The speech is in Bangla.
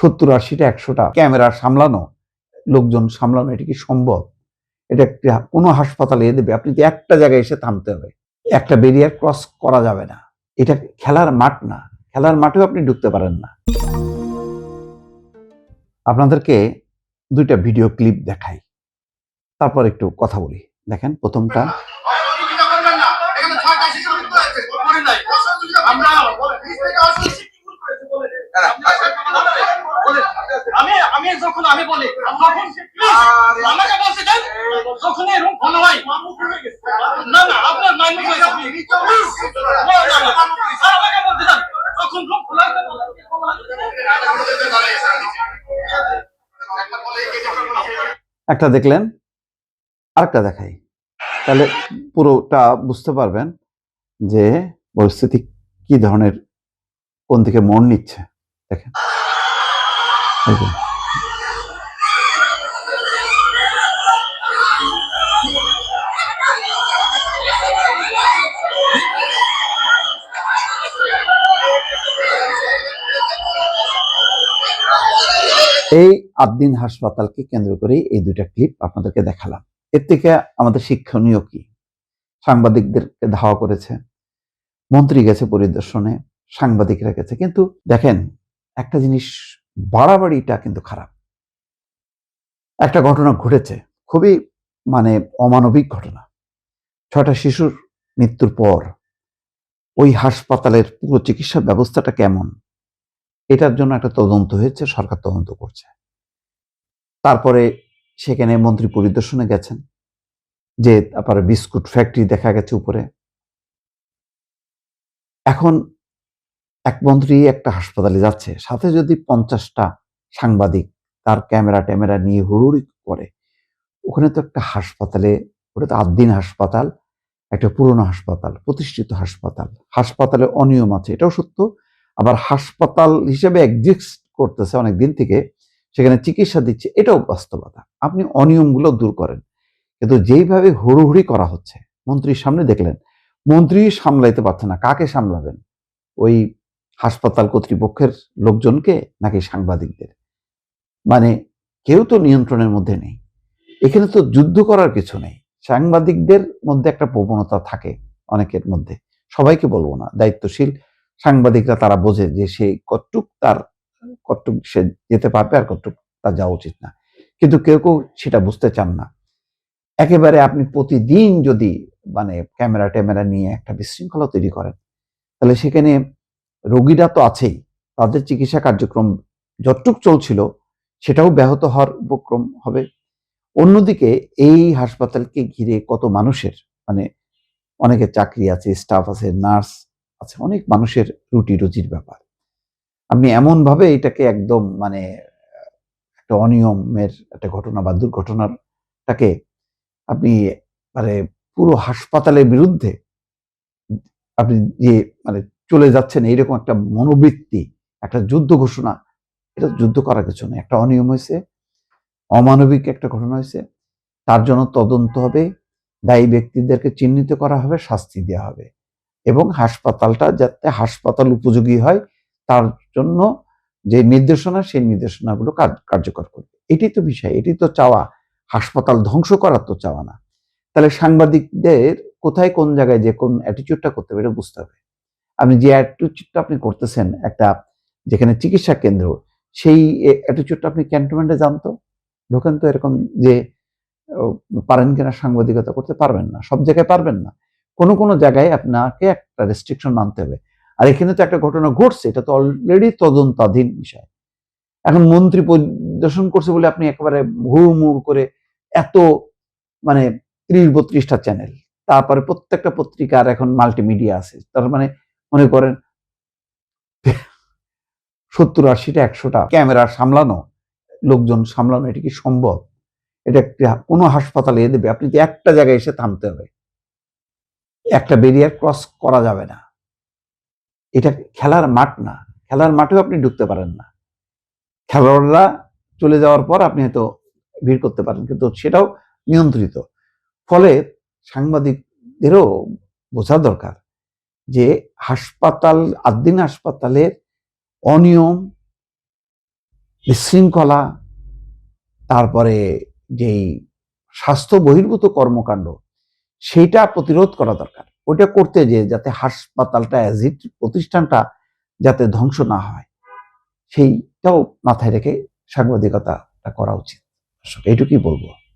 70-80টা 100টা ক্যামেরা সামলানো, লোকজন সামলানো, এটা কি সম্ভব? এটা কোনো হাসপাতালে দেবে, আপনি তো একটা জায়গায় এসে থামতে হবে, একটা ব্যারিয়ার ক্রস করা যাবে না। এটা খেলার মাঠ না, খেলার মাঠেও আপনি ঢুকতে পারেন না। আপনাদেরকে 2টা ভিডিও ক্লিপ দেখাই, তারপর একটু কথা বলি। দেখেন প্রথমটা। আমি যখন আমি বলি আমাকে বলতে দেন যখন এরকম ভালো হয় না না আপনার মাইন্ড হয়ে যাবে আমাকে বলতে দেন যখন রুম খোলা একটা দেখলেন, আরেকটা দেখাই, তাহলে পুরোটা বুঝতে পারবেন যে পরিস্থিতি কি ধরনের, কোন দিকে মন নিচ্ছে। দেখেন এই আদ্দিন হাসপাতালকে কেন্দ্র করে এই 2টা ক্লিপ আপনাদেরকে দেখালাম। এর থেকে আমাদের শিক্ষণীয় কি? সাংবাদিকদেরকে ধাওয়া করেছে, মন্ত্রী গেছে পরিদর্শনে, সাংবাদিকরা গেছে, কিন্তু দেখেন একটা জিনিস, বাড়াবাড়িটা কিন্তু খারাপ। একটা ঘটনা ঘটেছে, খুবই অমানবিক ঘটনা। 6টা শিশুর মৃত্যুর পর ওই হাসপাতালের পুরো চিকিৎসা ব্যবস্থাটা কেমন, এটার জন্য একটা তদন্ত হয়েছে, সরকার তদন্ত করছে। তারপরে সেখানে মন্ত্রী পরিদর্শনে গেছেন, যে তারপরে বিস্কুট ফ্যাক্টরি দেখা গেছে উপরে। এখন এক মন্ত্রী একটা হাসপাতালে যাচ্ছে, সাথে যদি 50টা সাংবাদিক তার ক্যামেরা ট্যামেরা নিয়ে হুড়ুড়ি করে, ওখানে তো একটা হাসপাতালে, ওটা তো আদ্দিন হাসপাতাল, একটা পুরনো হাসপাতাল, প্রতিষ্ঠিত হাসপাতাল, হাসপাতালে অনিয়ম আছে, এটাও সত্য। আবার হাসপাতাল হিসেবে এক্সিস্ট করতেছে অনেক দিন থেকে, সেখানে চিকিৎসা দিচ্ছে, এটাও বাস্তবতা। আপনি অনিয়মগুলো দূর করেন, কিন্তু যেইভাবে হুড়োহুড়ি করা হচ্ছে, মন্ত্রীর সামনে দেখলেন, মন্ত্রী সামলাইতে পারছে না, কাকে সামলাবেন? ওই হাসপাতাল কর্তৃপক্ষের লোকজনকে নাকি সাংবাদিকদের? কেউ তো নিয়ন্ত্রণের মধ্যে নেই। এখানে তো যুদ্ধ করার কিছু নেই। সাংবাদিকদের মধ্যে একটা প্রবণতা থাকে, অনেকের মধ্যে, সবাইকে বলবো না, দায়িত্বশীল সাংবাদিকরা তারা বোঝে যে সে কতটুক সে যেতে পারবে আর কতটুক তার যাওয়া উচিত না, কিন্তু কেউ কেউ সেটা বুঝতে চান না। একেবারে আপনি প্রতিদিন যদি ক্যামেরা ট্যামেরা নিয়ে একটা বিশৃঙ্খলা তৈরি করেন, তাহলে সেখানে রোগীরা তো আছেই, তাদের চিকিৎসা কার্যক্রম যতটুক চলছিল সেটাও ব্যাহত হওয়ার উপক্রম হবে। অন্যদিকে এই হাসপাতালকে ঘিরে কত মানুষের, অনেকের চাকরি আছে, স্টাফ আছে, নার্স আছে, অনেক মানুষের রুটি রুজির ব্যাপার। আপনি এমনভাবে এটাকে একদম একটা অনিয়মের একটা ঘটনা বা দুর্ঘটনাটাকে আপনি পুরো হাসপাতালের বিরুদ্ধে আপনি যে চলে যাচ্ছেন, এইরকম একটা মনোবৃত্তি, একটা যুদ্ধ ঘোষণা, এটা যুদ্ধ করার কিছু নেই। একটা অনিয়ম হয়েছে, অমানবিক একটা ঘটনা হয়েছে, তার জন্য তদন্ত হবে, দায়ী ব্যক্তিদেরকে চিহ্নিত করা হবে, শাস্তি দেওয়া হবে, এবং হাসপাতালটা যাতে হাসপাতাল উপযোগী হয় তার জন্য যে নির্দেশনা, সেই নির্দেশনাগুলো কার্যকর করবে। এটি তো বিষয়, এটি তো চাওয়া। হাসপাতাল ধ্বংস করার তো চাওয়া না। তাহলে সাংবাদিকদের কোথায়, কোন জায়গায় যে কোন অ্যাটিটিউডটা করতে হবে এটা বুঝতে হবে। আপনি যে অ্যাটিটিউডটা আপনি করতেছেন একটা যেখানে চিকিৎসা কেন্দ্র, সেই অ্যাটিটিউডটা আপনি ক্যান্টনমেন্টে জানতো, ঢোকেন তো এরকম যে পারেন কিনা সাংবাদিকতা করতে, পারবেন না, সব জায়গায় পারবেন না, কোনো কোনো জায়গায় আপনাকে একটা রেস্ট্রিকশন মানতে হবে। আর এখানে তো একটা ঘটনা ঘটছে, এটা তো অলরেডি তদন্তাধীন বিষয়। এখন মন্ত্রী পরিদর্শন করছে বলে আপনি একেবারে হুড়মুড় করে এত 30-32টা চ্যানেল, তারপরে প্রত্যেকটা পত্রিকার এখন মাল্টিমিডিয়া আছে, তার মনে করেন 70-80টা 100টা ক্যামেরা সামলানো, লোকজন সামলানো, এটা কি সম্ভব? এটা কোনো হাসপাতালে দেবে, আপনি তো একটা জায়গায় এসে থামতে হবে, একটা ব্যারিয়ার ক্রস করা যাবে না। এটা খেলার মাঠ না, খেলার মাঠেও আপনি ঢুকতে পারেন না। খেলোয়াড়রা চলে যাওয়ার পর আপনি হয়তো ভিড় করতে পারেন, কিন্তু সেটাও নিয়ন্ত্রিত। ফলে সাংবাদিকদেরও বোঝা দরকার যে হাসপাতাল, আদ্দিন হাসপাতালের অনিয়ম, বিশৃঙ্খলা, তারপরে যেই স্বাস্থ্য বহির্ভূত কর্মকাণ্ড, সেইটা প্রতিরোধ করা দরকার। ওইটা করতে যে যাতে হাসপাতালটা অ্যাজিট প্রতিষ্ঠানটা যাতে ধ্বংস না হয়, সেইটাও মাথায় রেখে সাংবাদিকতা করা উচিত। এইটুকুই বলবো।